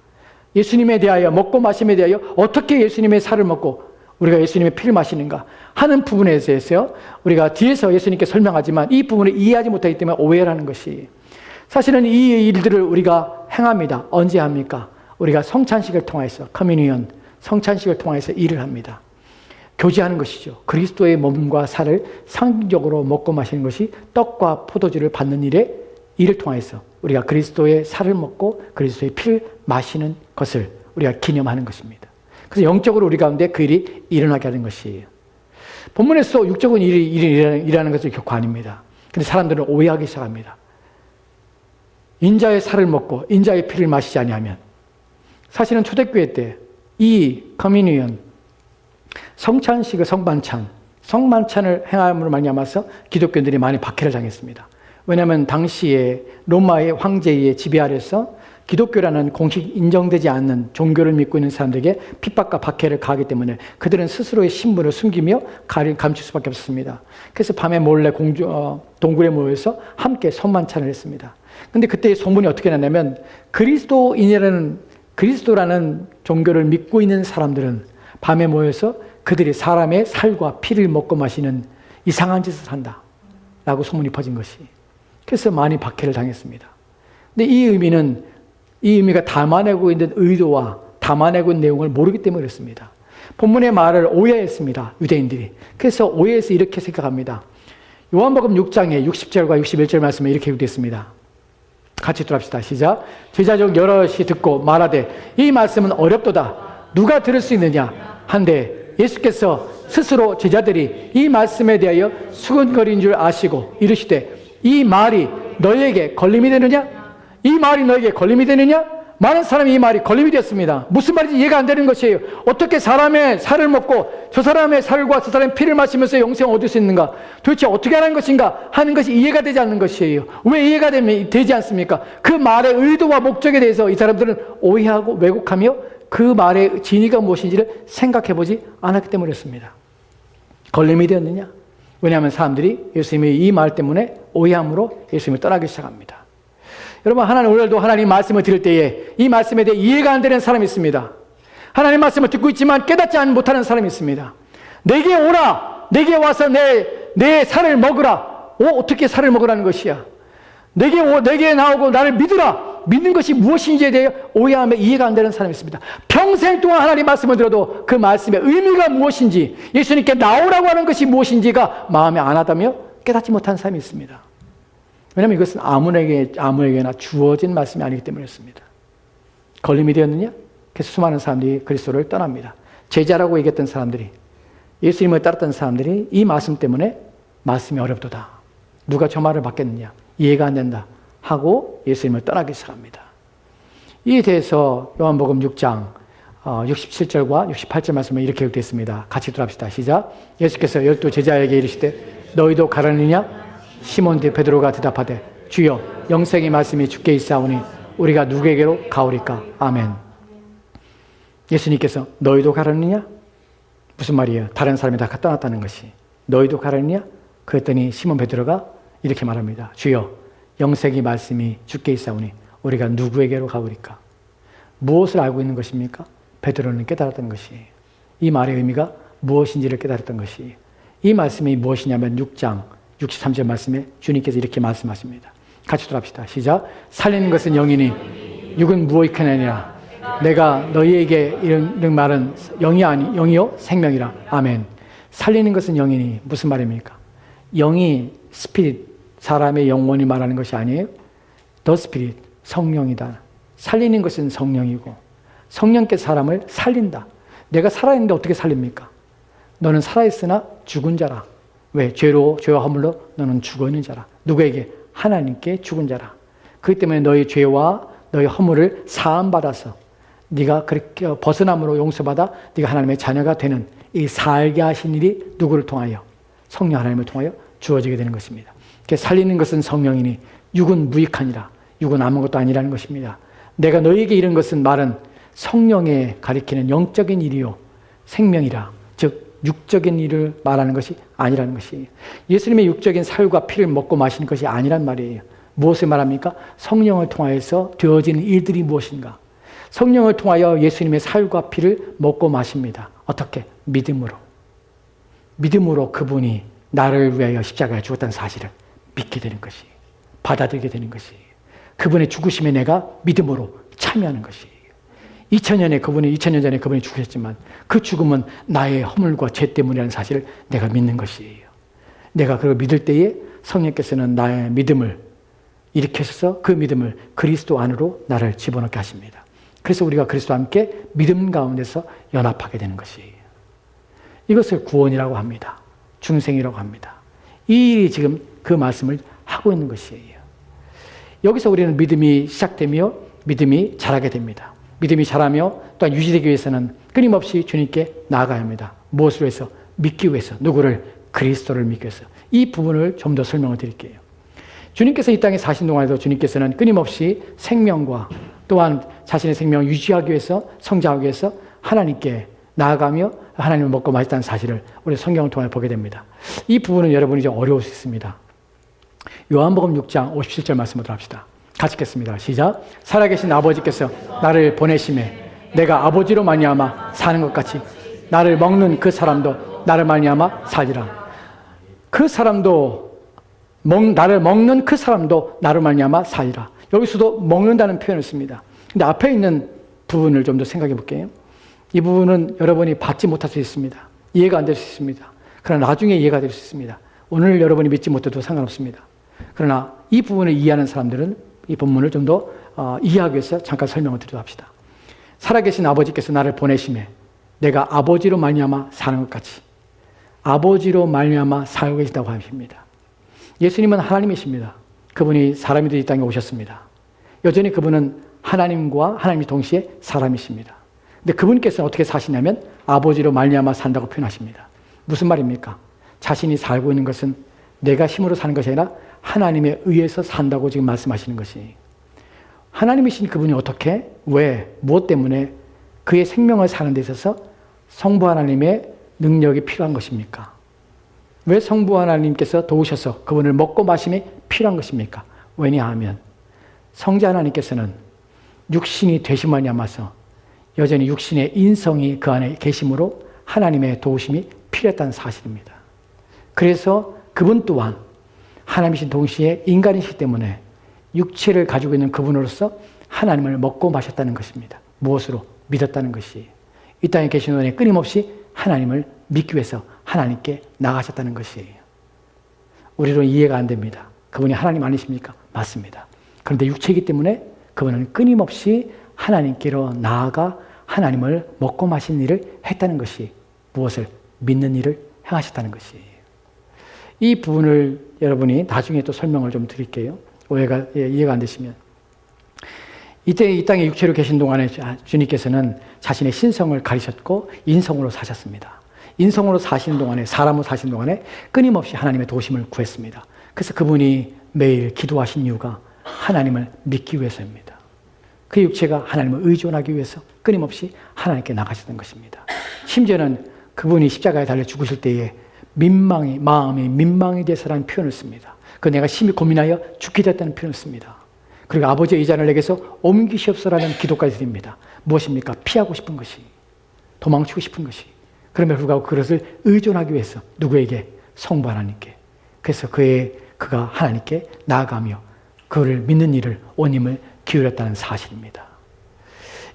예수님에 대하여 먹고 마심에 대하여 어떻게 예수님의 살을 먹고 우리가 예수님의 피를 마시는가 하는 부분에 대해서 우리가 뒤에서 예수님께 설명하지만 이 부분을 이해하지 못하기 때문에 오해를 하는 것이 사실은 이 일들을 우리가 행합니다. 언제 합니까? 우리가 성찬식을 통해서 커뮤니언, 성찬식을 통해서 일을 합니다. 교제하는 것이죠. 그리스도의 몸과 살을 상징적으로 먹고 마시는 것이 떡과 포도주를 받는 일을 통해서 우리가 그리스도의 살을 먹고 그리스도의 피를 마시는 것을 우리가 기념하는 것입니다. 그래서 영적으로 우리 가운데 그 일이 일어나게 하는 것이에요. 본문에서 육적인 일이 일어나는 것은 결코 아닙니다. 근데 사람들은 오해하기 시작합니다. 인자의 살을 먹고 인자의 피를 마시지 아니하면 사실은 초대교회 때 이 커뮤니언 성찬식의 성만찬을 행함으로 말미암아서 기독교인들이 많이 박해를 당했습니다. 왜냐하면 당시에 로마의 황제의 지배 아래서 기독교라는 공식 인정되지 않는 종교를 믿고 있는 사람들에게 핍박과 박해를 가하기 때문에 그들은 스스로의 신분을 숨기며 감출 수밖에 없었습니다. 그래서 밤에 몰래 동굴에 모여서 함께 성만찬을 했습니다. 근데 그때 소문이 어떻게 났냐면 그리스도라는 종교를 믿고 있는 사람들은 밤에 모여서 그들이 사람의 살과 피를 먹고 마시는 이상한 짓을 한다. 라고 소문이 퍼진 것이. 그래서 많이 박해를 당했습니다. 근데 이 의미가 담아내고 있는 의도와 담아내고 있는 내용을 모르기 때문에 그렇습니다. 본문의 말을 오해했습니다. 유대인들이. 그래서 오해해서 이렇게 생각합니다. 요한복음 6장에 60절과 61절 말씀에 이렇게 기록되었습니다. 같이 들합시다. 시작. 제자 중 여럿이 듣고 말하되 이 말씀은 어렵도다. 누가 들을 수 있느냐 한데 예수께서 스스로 제자들이 이 말씀에 대하여 수근거리는 줄 아시고 이르시되 이 말이 너희에게 걸림이 되느냐? 이 말이 너희에게 걸림이 되느냐? 많은 사람이 이 말이 걸림이 되었습니다. 무슨 말인지 이해가 안 되는 것이에요. 어떻게 사람의 살을 먹고 저 사람의 살과 저 사람의 피를 마시면서 영생을 얻을 수 있는가? 도대체 어떻게 하는 것인가? 하는 것이 이해가 되지 않는 것이에요. 왜 이해가 되지 않습니까? 그 말의 의도와 목적에 대해서 이 사람들은 오해하고 왜곡하며 그 말의 진위가 무엇인지를 생각해보지 않았기 때문에 그렇습니다. 걸림이 되었느냐? 왜냐하면 사람들이 예수님의 이 말 때문에 오해함으로 예수님을 떠나기 시작합니다. 여러분, 하나님 오늘도 하나님 말씀을 들을 때에 이 말씀에 대해 이해가 안 되는 사람이 있습니다. 하나님 말씀을 듣고 있지만 깨닫지 못하는 사람이 있습니다. 내게 오라, 내게 와서 내 살을 먹으라. 어떻게 살을 먹으라는 것이야? 내게 나오고 나를 믿으라. 믿는 것이 무엇인지에 대해 오해하며 이해가 안 되는 사람이 있습니다. 평생 동안 하나님 말씀을 들어도 그 말씀의 의미가 무엇인지, 예수님께 나오라고 하는 것이 무엇인지가 마음에 안 와닿으며 깨닫지 못한 사람이 있습니다. 왜냐하면 이것은 아무에게나 주어진 말씀이 아니기 때문이었습니다. 걸림이 되었느냐? 그래서 수많은 사람들이 그리스도를 떠납니다. 제자라고 얘기했던 사람들이, 예수님을 따랐던 사람들이 이 말씀 때문에 말씀이 어렵도다. 누가 저 말을 받겠느냐? 이해가 안 된다. 하고 예수님을 떠나기 시작합니다. 이에 대해서 요한복음 6장 67절과 68절 말씀에 이렇게 기록되어 있습니다. 같이 들합시다. 시작. 예수께서 12 제자에게 이르시되 너희도 가려느냐? 시몬 베드로가 대답하되 주여 영생의 말씀이 주께 있사오니 우리가 누구에게로 가오리까? 아멘. 예수님께서 너희도 가려느냐? 무슨 말이에요? 다른 사람이 다 떠났다는 것이. 너희도 가려느냐? 그랬더니 시몬 베드로가 이렇게 말합니다. 주여 영생의 말씀이 주께 있사오니 우리가 누구에게로 가오리까? 무엇을 알고 있는 것입니까? 베드로는 깨달았던 것이에요. 이 말의 의미가 무엇인지를 깨달았던 것이에요. 이 말씀이 무엇이냐면 6장 63절 말씀에 주님께서 이렇게 말씀하십니다. 같이 돌아갑시다. 시작. 살리는 것은 영이니 육은 무익하느니라. 내가 너희에게 이런 말은 영이요 생명이라. 아멘. 살리는 것은 영이니 무슨 말입니까? 영이 스피릿, 사람의 영혼이 말하는 것이 아니에요. The Spirit, 성령이다. 살리는 것은 성령이고 성령께서 사람을 살린다. 내가 살아있는데 어떻게 살립니까? 너는 살아있으나 죽은 자라. 왜? 죄와 허물로 너는 죽어있는 자라. 누구에게? 하나님께 죽은 자라. 그렇기 때문에 너희 죄와 너희 허물을 사함받아서 네가 그렇게 벗어남으로 용서받아 네가 하나님의 자녀가 되는 이 살게 하신 일이 누구를 통하여? 성령 하나님을 통하여 주어지게 되는 것입니다. 살리는 것은 성령이니 육은 무익하니라. 육은 아무것도 아니라는 것입니다. 내가 너희에게 이런 것은 말은 성령에 가리키는 영적인 일이요 생명이라. 즉 육적인 일을 말하는 것이 아니라는 것이에요. 예수님의 육적인 살과 피를 먹고 마시는 것이 아니란 말이에요. 무엇을 말합니까? 성령을 통하여서 되어지는 일들이 무엇인가? 성령을 통하여 예수님의 살과 피를 먹고 마십니다. 어떻게? 믿음으로. 믿음으로 그분이 나를 위하여 십자가에 죽었다는 사실을 믿게 되는 것이, 받아들이게 되는 것이, 그분의 죽으심에 내가 믿음으로 참여하는 것이. 2000년 전에 그분이 죽으셨지만 그 죽음은 나의 허물과 죄 때문이라는 사실을 내가 믿는 것이에요. 내가 그걸 믿을 때에 성령께서는 나의 믿음을 일으켜서 그 믿음을 그리스도 안으로 나를 집어넣게 하십니다. 그래서 우리가 그리스도와 함께 믿음 가운데서 연합하게 되는 것이에요. 이것을 구원이라고 합니다. 중생이라고 합니다. 이 일이 지금 그 말씀을 하고 있는 것이에요. 여기서 우리는 믿음이 시작되며 믿음이 자라게 됩니다. 믿음이 자라며 또한 유지되기 위해서는 끊임없이 주님께 나아가야 합니다. 무엇을 위해서? 믿기 위해서. 누구를? 그리스도를 믿기 위해서. 이 부분을 좀 더 설명을 드릴게요. 주님께서 이 땅에 사신 동안에도 주님께서는 끊임없이 생명과 또한 자신의 생명을 유지하기 위해서, 성장하기 위해서 하나님께 나아가며 하나님을 먹고 마셨다는 사실을 우리 성경을 통해 보게 됩니다. 이 부분은 여러분이 좀 어려울 수 있습니다. 요한복음 6장 57절 말씀을 합시다. 같이 읽겠습니다. 시작. 살아계신 아버지께서 나를 보내심에 내가 아버지로 말미암아 사는 것 같이 나를 먹는 그 사람도 나를 말미암아 살리라. 그 사람도 나를 먹는 그 사람도 나로 말미암아 살리라. 여기서도 먹는다는 표현을 씁니다. 근데 앞에 있는 부분을 좀 더 생각해 볼게요. 이 부분은 여러분이 받지 못할 수 있습니다. 이해가 안 될 수 있습니다. 그러나 나중에 이해가 될 수 있습니다. 오늘 여러분이 믿지 못해도 상관없습니다. 그러나 이 부분을 이해하는 사람들은 이 본문을 좀 더 이해하기 위해서 잠깐 설명을 드리도록 합시다. 살아계신 아버지께서 나를 보내심에 내가 아버지로 말미암아 사는 것 같이 아버지로 말미암아 살고 계시다고 하십니다. 예수님은 하나님이십니다. 그분이 사람이 되어 이 땅에 오셨습니다. 여전히 그분은 하나님과 하나님이 동시에 사람이십니다. 근데 그분께서는 어떻게 사시냐면 아버지로 말미암아 산다고 표현하십니다. 무슨 말입니까? 자신이 살고 있는 것은 내가 힘으로 사는 것이 아니라 하나님에 의해서 산다고 지금 말씀하시는 것이, 하나님이신 그분이 어떻게, 왜, 무엇 때문에 그의 생명을 사는 데 있어서 성부 하나님의 능력이 필요한 것입니까? 왜 성부 하나님께서 도우셔서 그분을 먹고 마심이 필요한 것입니까? 왜냐하면 성자 하나님께서는 육신이 되심을 말미암아서 여전히 육신의 인성이 그 안에 계심으로 하나님의 도우심이 필요했다는 사실입니다. 그래서 그분 또한 하나님이신 동시에 인간이시기 때문에 육체를 가지고 있는 그분으로서 하나님을 먹고 마셨다는 것입니다. 무엇으로? 믿었다는 것이. 이 땅에 계신 동안에 끊임없이 하나님을 믿기 위해서 하나님께 나가셨다는 것이에요. 우리로는 이해가 안 됩니다. 그분이 하나님 아니십니까? 맞습니다. 그런데 육체이기 때문에 그분은 끊임없이 하나님께로 나아가 하나님을 먹고 마신 일을 했다는 것이 무엇을? 믿는 일을 행하셨다는 것이에요. 이 부분을 여러분이 나중에 또 설명을 좀 드릴게요. 이해가 안 되시면. 이때 이 땅에 육체로 계신 동안에 주님께서는 자신의 신성을 가리셨고 인성으로 사셨습니다. 인성으로 사시는 동안에, 사람으로 사시는 동안에 끊임없이 하나님의 도우심을 구했습니다. 그래서 그분이 매일 기도하신 이유가 하나님을 믿기 위해서입니다. 그 육체가 하나님을 의존하기 위해서 끊임없이 하나님께 나가셨던 것입니다. 심지어는 그분이 십자가에 달려 죽으실 때에 마음이 민망이 돼서라는 표현을 씁니다. 그 내가 심히 고민하여 죽게 됐다는 표현을 씁니다. 그리고 아버지의 의자를 내게서 옮기시옵소서라는 기도까지 드립니다. 무엇입니까? 피하고 싶은 것이, 도망치고 싶은 것이. 그럼에도 불구하고 그것을 의존하기 위해서 누구에게? 성부 하나님께. 그래서 그가 하나님께 나아가며 그를 믿는 일을 온 힘을 기울였다는 사실입니다.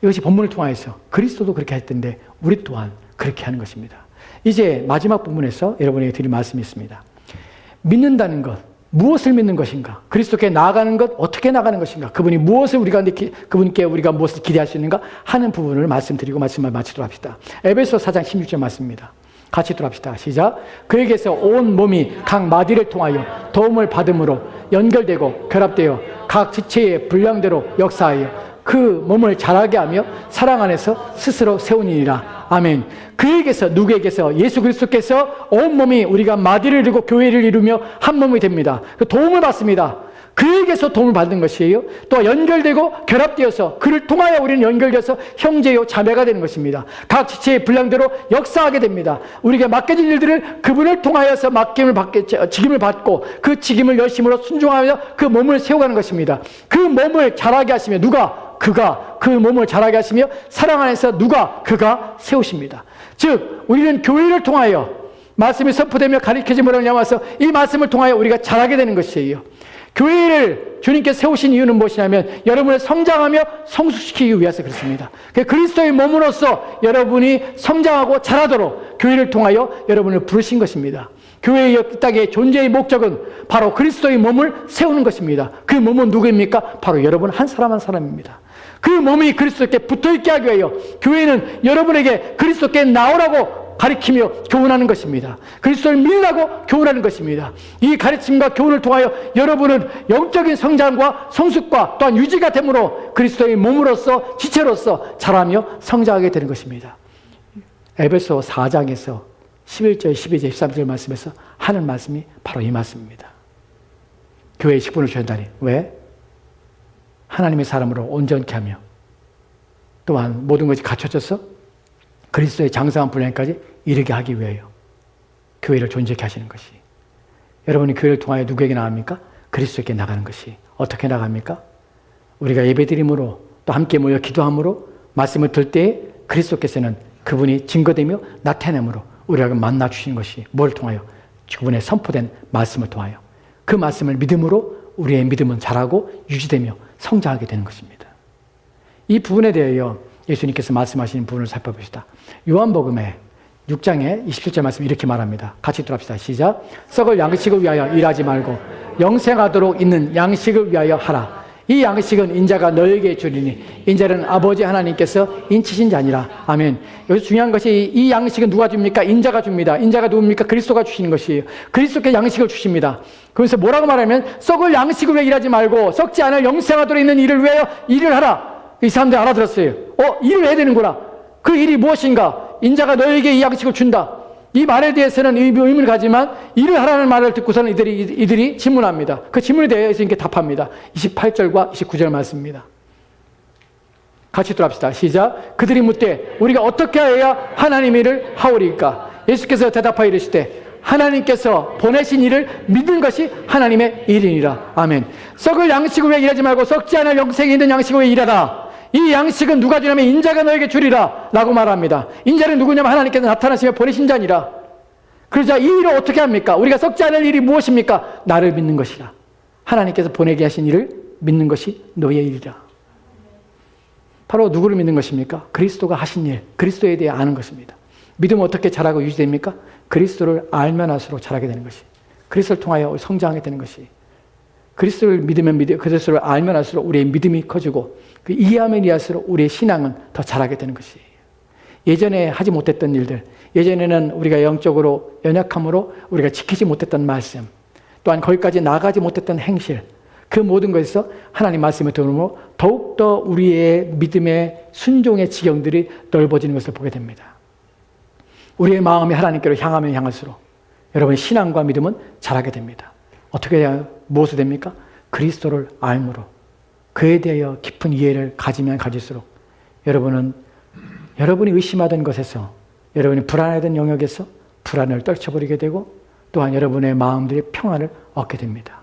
이것이 본문을 통하여서 그리스도도 그렇게 했던데 우리 또한 그렇게 하는 것입니다. 이제 마지막 부분에서 여러분에게 드릴 말씀이 있습니다. 믿는다는 것, 무엇을 믿는 것인가? 그리스도께 나아가는 것, 어떻게 나가는 것인가? 그분이 무엇을 그분께 우리가 무엇을 기대할 수 있는가 하는 부분을 말씀드리고 말씀을 마치도록 합시다. 에베소 4장 16절 말씀입니다. 같이 들어갑시다. 시작. 그에게서 온 몸이 각 마디를 통하여 도움을 받음으로 연결되고 결합되어 각 지체의 분량대로 역사하여 그 몸을 자라게 하며 사랑 안에서 스스로 세우니라. 아멘. 그에게서, 누구에게서? 예수 그리스도께서 온 몸이 우리가 마디를 이루고 교회를 이루며 한 몸이 됩니다. 도움을 받습니다. 그에게서 도움을 받는 것이에요. 또 연결되고 결합되어서 그를 통하여 우리는 연결되어서 형제요 자매가 되는 것입니다. 각 지체의 분량대로 역사하게 됩니다. 우리가 맡겨진 일들을 그분을 통하여서 직임을 받고 그 직임을 열심으로 순종하며 그 몸을 세워가는 것입니다. 그 몸을 자라게 하시며 그가 그 몸을 자라게 하시며 사랑 안에서 그가 세우십니다. 즉 우리는 교회를 통하여 말씀이 선포되며 가르쳐짐으로 말미암아서 이 말씀을 통하여 우리가 자라게 되는 것이에요. 교회를 주님께서 세우신 이유는 무엇이냐면 여러분을 성장하며 성숙시키기 위해서 그렇습니다. 그리스도의 몸으로서 여러분이 성장하고 자라도록 교회를 통하여 여러분을 부르신 것입니다. 교회의 땅의 존재의 목적은 바로 그리스도의 몸을 세우는 것입니다. 그 몸은 누구입니까? 바로 여러분 한 사람 한 사람입니다. 그 몸이 그리스도께 붙어있게 하기 위하여 교회는 여러분에게 그리스도께 나오라고 가르치며 교훈하는 것입니다. 그리스도를 믿으라고 교훈하는 것입니다. 이 가르침과 교훈을 통하여 여러분은 영적인 성장과 성숙과 또한 유지가 되므로 그리스도의 몸으로서 지체로서 자라며 성장하게 되는 것입니다. 에베소 4장에서 11절, 12절, 13절 말씀에서 하는 말씀이 바로 이 말씀입니다. 교회에 직분을 주셨다니. 왜? 하나님의 사람으로 온전케 하며 또한 모든 것이 갖춰져서 그리스도의 장성한 분량까지 이르게 하기 위하여 교회를 존재케 하시는 것이. 여러분이 교회를 통하여 누구에게 나갑니까? 그리스도에게 나가는 것이. 어떻게 나갑니까? 우리가 예배드림으로 또 함께 모여 기도함으로 말씀을 들 때에 그리스도께서는 그분이 증거되며 나타내므로 우리에게 만나 주시는 것이. 뭘 통하여? 그분의 선포된 말씀을 통하여. 그 말씀을 믿음으로 우리의 믿음은 자라고 유지되며 성장하게 되는 것입니다. 이 부분에 대하여 예수님께서 말씀하시는 부분을 살펴봅시다. 요한복음의 6장의 27절 말씀 이렇게 말합니다. 같이 들어갑시다. 시작. 썩을 양식을 위하여 일하지 말고 영생하도록 있는 양식을 위하여 하라. 이 양식은 인자가 너에게 주리니 인자는 아버지 하나님께서 인치신 자니라. 아멘. 여기서 중요한 것이 이 양식은 누가 줍니까? 인자가 줍니다. 인자가 누굽니까? 그리스도가 주시는 것이에요. 그리스도께 양식을 주십니다. 그래서 뭐라고 말하면 썩을 양식을 위해 일하지 말고 썩지 않을 영생하도록 있는 일을 위하여 일을 하라. 이 사람들이 알아들었어요. 일을 해야 되는구나. 그 일이 무엇인가? 인자가 너에게 이 양식을 준다. 이 말에 대해서는 의문을 가지만 일을 하라는 말을 듣고서는 이들이 질문합니다. 그 질문에 대해서 이렇게 답합니다. 28절과 29절 말씀입니다. 같이 들어갑시다. 시작. 그들이 묻되 우리가 어떻게 해야 하나님 일을 하오리까? 예수께서 대답하여 이르시되 하나님께서 보내신 일을 믿는 것이 하나님의 일이니라. 아멘. 썩을 양식을 위해 일하지 말고 썩지 않을 영생이 있는 양식을 위해 일하라. 이 양식은 누가 주냐면 인자가 너에게 주리라 라고 말합니다. 인자는 누구냐면 하나님께서 나타나시며 보내신 자니라. 그러자 이 일을 어떻게 합니까? 우리가 썩지 않을 일이 무엇입니까? 나를 믿는 것이라. 하나님께서 보내게 하신 일을 믿는 것이 너의 일이라. 바로 누구를 믿는 것입니까? 그리스도가 하신 일, 그리스도에 대해 아는 것입니다. 믿음은 어떻게 자라고 유지됩니까? 그리스도를 알면 알수록 자라게 되는 것이, 그리스도를 통하여 성장하게 되는 것이, 그리스도를 믿으면 그리스도를 알면 알수록 우리의 믿음이 커지고 그 이해하면 이해할수록 우리의 신앙은 더 자라게 되는 것이에요. 예전에 하지 못했던 일들, 예전에는 우리가 영적으로 연약함으로 우리가 지키지 못했던 말씀, 또한 거기까지 나가지 못했던 행실, 그 모든 것에서 하나님 말씀을 들으므로 더욱더 우리의 믿음의 순종의 지경들이 넓어지는 것을 보게 됩니다. 우리의 마음이 하나님께로 향하면 향할수록 여러분의 신앙과 믿음은 자라게 됩니다. 어떻게 해야 무엇이 됩니까? 그리스도를 알므로 그에 대하여 깊은 이해를 가지면 가질수록 여러분은 여러분이 의심하던 것에서, 여러분이 불안하던 영역에서 불안을 떨쳐버리게 되고 또한 여러분의 마음들이 평안을 얻게 됩니다.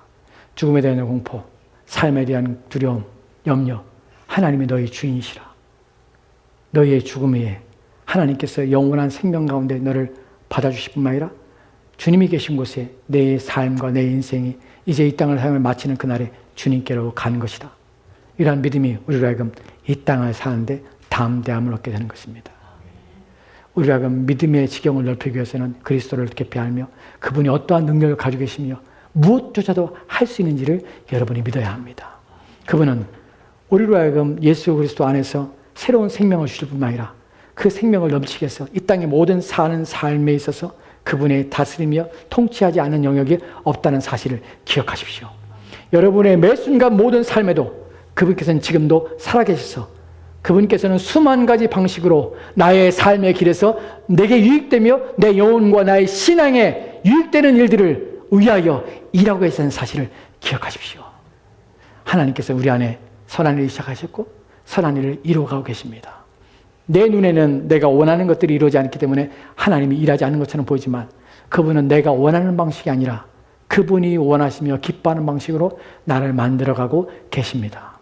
죽음에 대한 공포, 삶에 대한 두려움, 염려, 하나님이 너희 주인이시라. 너희의 죽음에 하나님께서 영원한 생명 가운데 너를 받아주실 뿐만 아니라 주님이 계신 곳에 내 삶과 내 인생이 이제 이 땅을 삶을 마치는 그날에 주님께로 가는 것이다. 이러한 믿음이 우리로 하여금 이 땅을 사는데 담대함을 얻게 되는 것입니다. 우리로 하여금 믿음의 지경을 넓히기 위해서는 그리스도를 깊이 알며 그분이 어떠한 능력을 가지고 계시며 무엇조차도 할 수 있는지를 여러분이 믿어야 합니다. 그분은 우리로 하여금 예수 그리스도 안에서 새로운 생명을 주실 뿐만 아니라 그 생명을 넘치게 해서 이 땅의 모든 사는 삶에 있어서 그분의 다스리며 통치하지 않는 영역이 없다는 사실을 기억하십시오. 여러분의 매 순간 모든 삶에도 그분께서는 지금도 살아계셔서 그분께서는 수만 가지 방식으로 나의 삶의 길에서 내게 유익되며 내 영혼과 나의 신앙에 유익되는 일들을 위하여 일하고 계시는 사실을 기억하십시오. 하나님께서 우리 안에 선한 일을 시작하셨고 선한 일을 이루어가고 계십니다. 내 눈에는 내가 원하는 것들이 이루어지지 않기 때문에 하나님이 일하지 않는 것처럼 보이지만 그분은 내가 원하는 방식이 아니라 그분이 원하시며 기뻐하는 방식으로 나를 만들어가고 계십니다.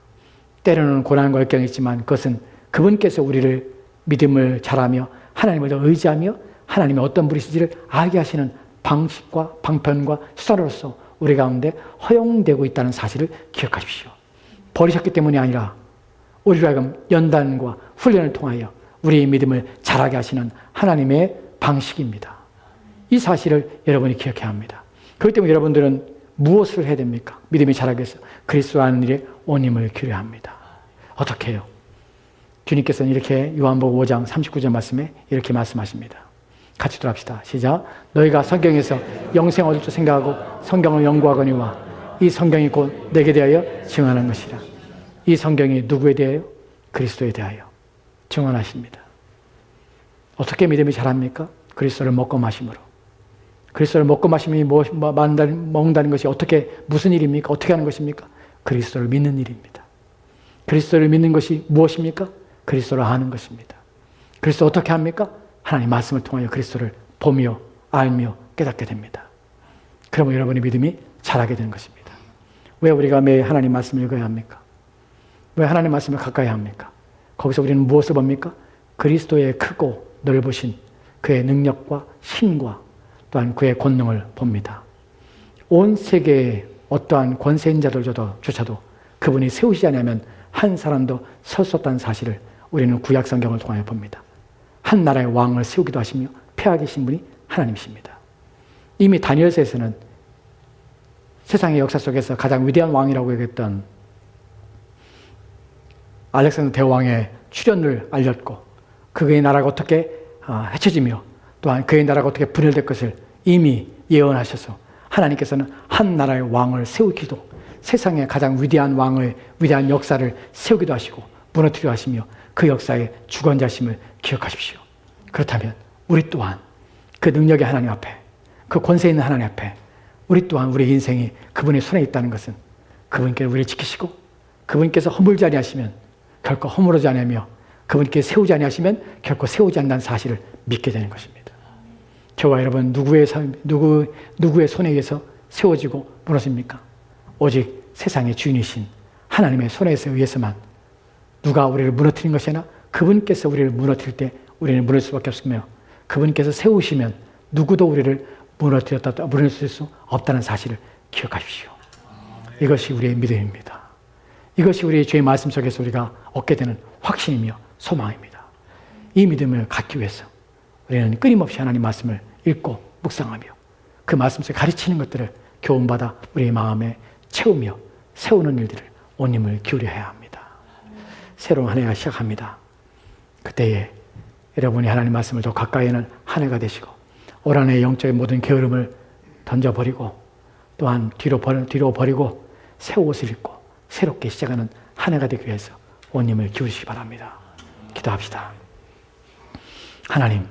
때로는 고난과 역경이 있지만 그것은 그분께서 우리를 믿음을 잘하며 하나님을 더 의지하며 하나님이 어떤 분이신지를 알게 하시는 방식과 방편과 수단으로서 우리 가운데 허용되고 있다는 사실을 기억하십시오. 버리셨기 때문이 아니라 우리로 하여금 연단과 훈련을 통하여 우리의 믿음을 자라게 하시는 하나님의 방식입니다. 이 사실을 여러분이 기억해야 합니다. 그렇기 때문에 여러분들은 무엇을 해야 됩니까? 믿음이 자라기 위해서 그리스도 아는 일에 온 힘을 기울여야 합니다. 어떻게 해요? 주님께서는 이렇게 요한복음 5장 39절 말씀에 이렇게 말씀하십니다. 같이 들어갑시다. 시작. 너희가 성경에서 영생 얻을 줄 생각하고 성경을 연구하거니와 이 성경이 곧 내게 대하여 증언하는 것이라. 이 성경이 누구에 대하여? 그리스도에 대하여 증언하십니다. 어떻게 믿음이 자랍니까? 그리스도를 먹고 마심으로. 그리스도를 먹고 마심이 먹는다는 것이 어떻게 무슨 일입니까? 어떻게 하는 것입니까? 그리스도를 믿는 일입니다. 그리스도를 믿는 것이 무엇입니까? 그리스도를 아는 것입니다. 그리스도 어떻게 합니까? 하나님 말씀을 통하여 그리스도를 보며 알며 깨닫게 됩니다. 그러면 여러분의 믿음이 자라게 되는 것입니다. 왜 우리가 매일 하나님 말씀을 읽어야 합니까? 왜 하나님 말씀을 가까이 합니까? 거기서 우리는 무엇을 봅니까? 그리스도의 크고 넓으신 그의 능력과 힘과 또한 그의 권능을 봅니다. 온 세계에 어떠한 권세 있는 자들조차도 그분이 세우시지 않으면 한 사람도 설 수 없다는 사실을 우리는 구약 성경을 통하여 봅니다. 한 나라의 왕을 세우기도 하시며 폐하 계신 분이 하나님이십니다. 이미 다니엘서에서는 세상의 역사 속에서 가장 위대한 왕이라고 얘기했던 알렉산더 대왕의 출현을 알렸고 그의 나라가 어떻게 해쳐지며 또한 그의 나라가 어떻게 분열될 것을 이미 예언하셔서 하나님께서는 한 나라의 왕을 세우기도 세상의 가장 위대한 왕의 위대한 역사를 세우기도 하시고 무너뜨리려 하시며 그 역사의 주관자심을 기억하십시오. 그렇다면 우리 또한 그 능력의 하나님 앞에 그 권세 있는 하나님 앞에 우리 또한 우리 인생이 그분의 손에 있다는 것은 그분께서 우리를 지키시고 그분께서 허물지 아니하시면 결코 허물어지 아니하며 그분께서 세우지 아니하시면 결코 세우지 않는다는 사실을 믿게 되는 것입니다. 저와 여러분 누구의 손에 의해서 세워지고 무너집니까? 오직 세상의 주인이신 하나님의 손에 의해서만 누가 우리를 무너뜨린 것이 아니라 그분께서 우리를 무너뜨릴 때 우리는 무너질 수밖에 없으며 그분께서 세우시면 누구도 우리를 무너뜨릴 수 없다는 사실을 기억하십시오. 이것이 우리의 믿음입니다. 이것이 우리의 주의 말씀 속에서 우리가 얻게 되는 확신이며 소망입니다. 이 믿음을 갖기 위해서 우리는 끊임없이 하나님 말씀을 읽고 묵상하며 그 말씀 속에 가르치는 것들을 교훈받아 우리의 마음에 채우며 세우는 일들을 온 힘을 기울여야 합니다. 새로운 한 해가 시작합니다. 그때에 여러분이 하나님 말씀을 더 가까이 하는 한 해가 되시고 올 한 해의 영적인 모든 게으름을 던져버리고 또한 뒤로 버리고 새 옷을 입고 새롭게 시작하는 한 해가 되기 위해서 온 힘을 기울이시기 바랍니다. 기도합시다. 하나님,